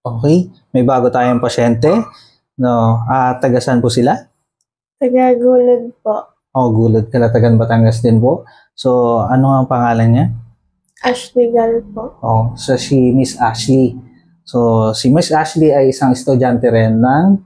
Okay, may bago tayong pasyente. No, taga saan po sila? Taga Gulod po. Oh, Gulod, Calatagan, Batangas din po. So, ano ang pangalan niya? Ashley Gal po. Oh, so si Miss Ashley. So, si Miss Ashley ay isang estudyante rin ng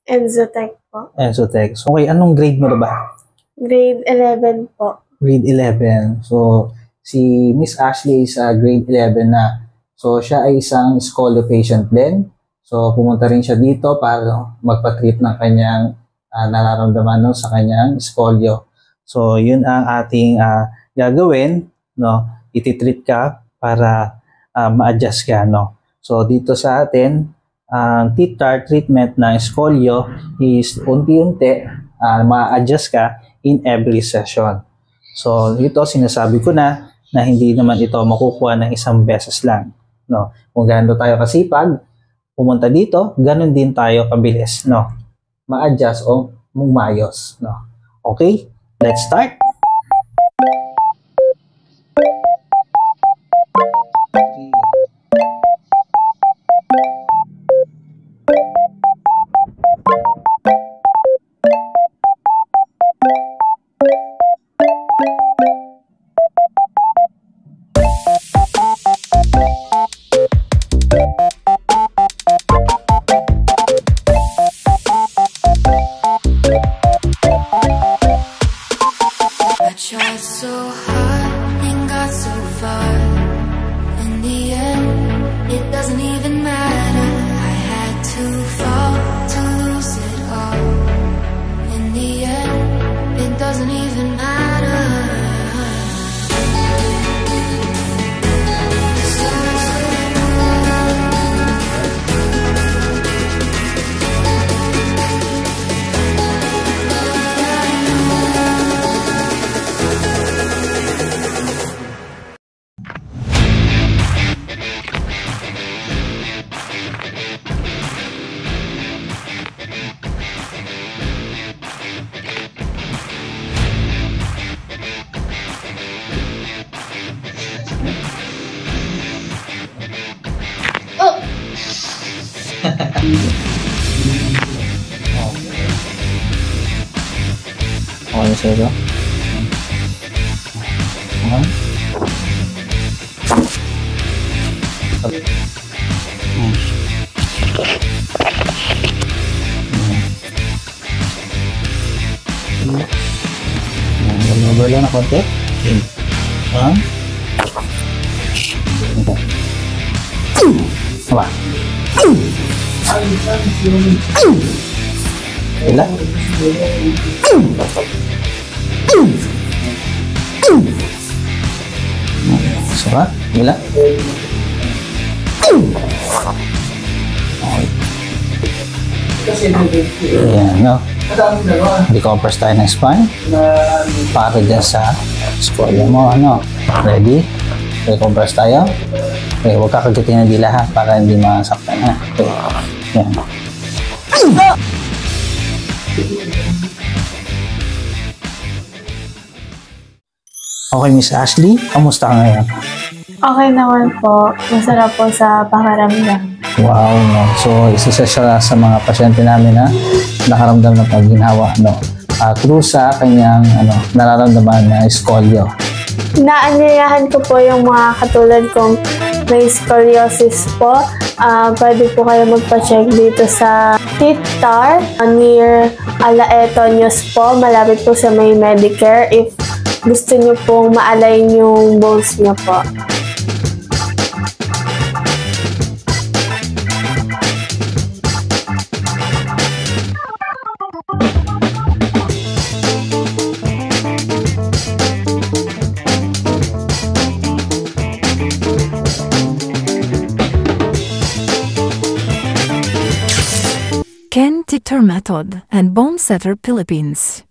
Enzotech po. Enzotech. So, okay, anong grade mo na ba? Grade 11 po. Grade 11. So, si Miss Ashley is grade 11 na. So, siya ay isang scolio patient din. So, pumunta rin siya dito para magpa-treat ng kanyang nararamdaman sa kanyang scolio. So, yun ang ating gagawin, no? Ititreat ka para ma-adjust ka, no? So, dito sa atin, ang TTAR treatment ng scolio is unti-unti ma-adjust ka in every session. So, ito sinasabi ko na hindi naman ito makukuha ng isang beses lang, no? Kung gaano tayo kasipag pumunta dito, ganun din tayo kabilis, no? Ma-adjust o mumayos, no? Okay? Let's start. Tried so hard and got so far. In the end, it doesn't even matter. I had to fall to lose it all. In the end, it doesn't even matter. Okay, sir. Lumabala na konti. Okay. Apa? Gila. Suka? Gila. Ayan, no? Recompose tayo ng spine para dyan sa scolio mo, ano? Ready? Recompose tayo. Okay, huwag kakagitin ng dila ha, para hindi masaktan ha. Okay, yan. Okay, Miss Ashley, kamusta ka ngayon? Okay naman po. Masarap po sa pakiramdam. Wow, no? So, isa siya sa mga pasyente namin na nakaramdam ng pagginhawa, no? Through sa kanyang nararamdaman na scolio. Inaanyayahan ko po yung mga katulad kong may scoliosis po. Pwede po kayo magpa-check dito sa TTAR near Alaetonios po. Malapit po sa may Medicare if gusto nyo pong ma-align yung bones nyo po. Ken TTAR Method and Bone Setter Philippines.